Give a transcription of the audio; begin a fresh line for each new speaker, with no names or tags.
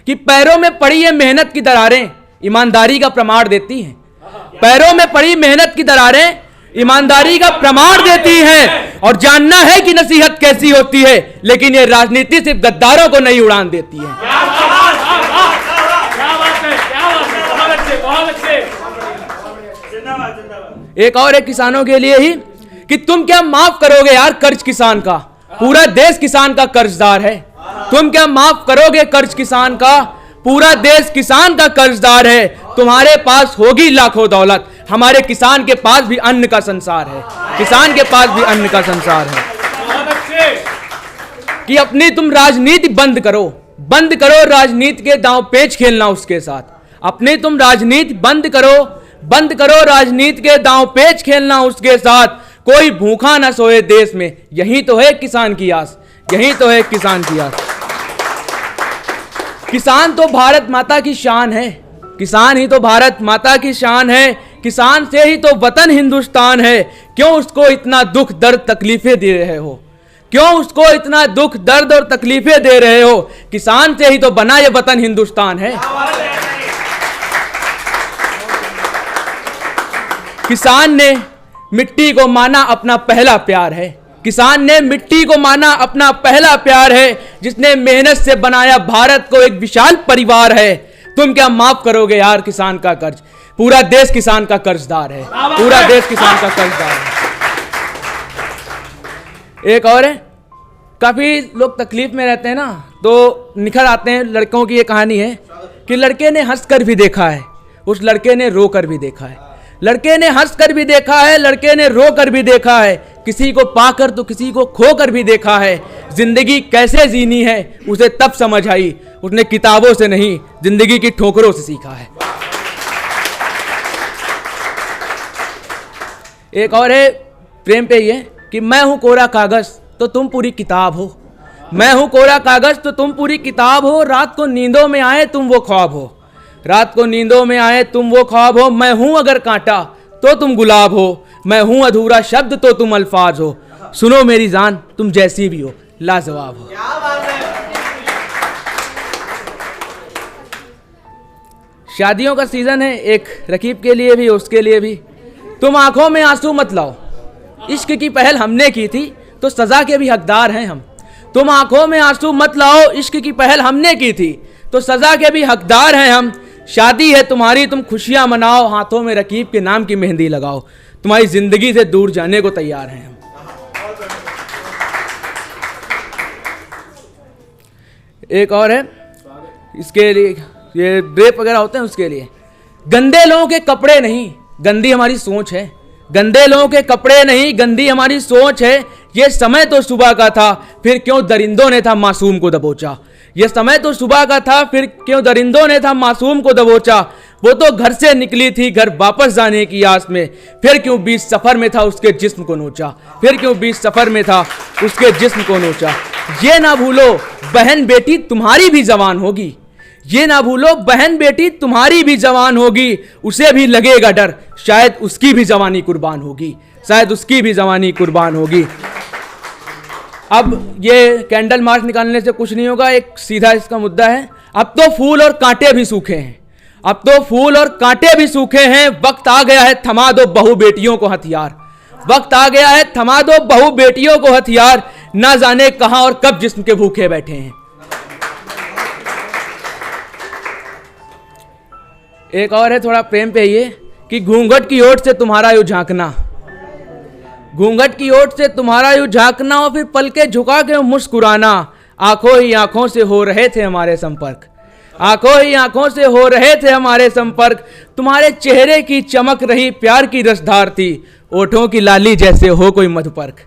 कि पैरों में पड़ी ये मेहनत की दरारें ईमानदारी का प्रमाण देती हैं। पैरों में पड़ी मेहनत की दरारें ईमानदारी का प्रमाण देती हैं। और जानना है कि नसीहत कैसी होती है, लेकिन ये राजनीति सिर्फ गद्दारों को नहीं उड़ान देती है। एक और एक किसानों के लिए ही कि तुम क्या माफ करोगे यार कर्ज किसान का, पूरा देश किसान का कर्जदार है। तुम क्या माफ करोगे कर्ज किसान का, पूरा देश किसान का कर्जदार है। तुम्हारे पास होगी लाखों दौलत, हमारे किसान के पास भी अन्न का संसार है। किसान के पास भी अन्न का संसार है। कि अपनी तुम राजनीति बंद करो, बंद करो राजनीति के दांव पेच खेलना उसके साथ। अपनी तुम राजनीति बंद करो, बंद करो राजनीति के दांव पेच खेलना उसके साथ। कोई भूखा ना सोए देश में, यही तो है किसान की आस, यही तो है किसान की आस। किसान तो भारत माता की शान है, किसान ही तो भारत माता की शान है। किसान से ही तो वतन हिंदुस्तान है। क्यों उसको इतना दुख दर्द तकलीफें दे रहे हो, क्यों उसको इतना दुख दर्द और तकलीफें दे रहे हो। किसान से ही तो बना ये वतन हिंदुस्तान है। किसान ने मिट्टी को माना अपना पहला प्यार है। किसान ने मिट्टी को माना अपना पहला प्यार है, जिसने मेहनत से बनाया भारत को एक विशाल परिवार है। तुम क्या माफ करोगे यार किसान का कर्ज, पूरा देश किसान का कर्जदार है, पूरा देश किसान का कर्जदार है। एक और है, काफी लोग तकलीफ में रहते हैं ना, तो निखर आते हैं। लड़कों की ये कहानी है कि लड़के ने हंस कर भी देखा है, उस लड़के ने रो कर भी देखा है। लड़के ने हंस कर भी देखा है, लड़के ने रो कर भी देखा है। किसी को पाकर तो किसी को खो कर भी देखा है। जिंदगी कैसे जीनी है उसे तब समझ आई, उसने किताबों से नहीं जिंदगी की ठोकरों से सीखा है। एक और है प्रेम पे ये कि मैं हूं कोरा कागज तो तुम पूरी किताब हो, मैं हूं कोरा कागज तो तुम पूरी किताब हो। रात को नींदों में आए तुम वो ख्वाब हो, रात को नींदों में आए तुम वो ख्वाब हो। मैं हूं अगर कांटा तो तुम गुलाब हो, मैं हूं अधूरा शब्द तो तुम अल्फाज हो। सुनो मेरी जान तुम जैसी भी हो लाजवाब हो। शादियों का सीजन है, एक रकीब के लिए भी उसके लिए भी। तुम आंखों में आंसू मत लाओ, इश्क की पहल हमने की थी तो सजा के भी हकदार हैं हम। तुम आंखों में आंसू मत लाओ, इश्क की पहल हमने की थी तो सजा के भी हकदार हैं हम। शादी है तुम्हारी तुम खुशियां मनाओ, हाथों में रकीब के नाम की मेहंदी लगाओ। तुम्हारी जिंदगी से दूर जाने को तैयार हैं हम। एक और है इसके लिए, ये ड्रेप वगैरह होते हैं उसके लिए। गंदे लोगों के कपड़े नहीं गंदी हमारी सोच है, गंदे लोगों के कपड़े नहीं गंदी हमारी सोच है। ये समय तो सुबह का था फिर क्यों दरिंदों ने था मासूम को दबोचा। ये समय तो सुबह का था फिर क्यों दरिंदों ने था मासूम को दबोचा। वो तो घर से निकली थी घर वापस जाने की आस में, फिर क्यों बीच सफर में था उसके जिस्म को नोचा, फिर क्यों बीच सफर में था उसके जिस्म को नोचा। ये ना भूलो बहन बेटी तुम्हारी भी जवान होगी, ये ना भूलो बहन बेटी तुम्हारी भी जवान होगी। उसे भी लगेगा डर शायद उसकी भी जवानी कुर्बान होगी, शायद उसकी भी जवानी कुर्बान होगी। अब ये कैंडल मार्च निकालने से कुछ नहीं होगा, एक सीधा इसका मुद्दा है। अब तो फूल और कांटे भी सूखे हैं, अब तो फूल और कांटे भी सूखे हैं। वक्त आ गया है थमा दो बहू बेटियों को हथियार, वक्त आ गया है थमा दो बहू बेटियों को हथियार। ना जाने कहां और कब जिस्म के भूखे बैठे हैं। एक और है थोड़ा प्रेम पे ये कि घूंघट की ओट से तुम्हारा यूं झांकना, घूंघट की ओट से तुम्हारा यूं झांकना और फिर पलके झुका के मुस्कुराना। आंखों ही आंखों से हो रहे थे हमारे संपर्क, आंखों ही आंखों से हो रहे थे हमारे संपर्क। तुम्हारे चेहरे की चमक रही प्यार की रसधार थी, ओठों की लाली जैसे हो कोई मधुपर्क।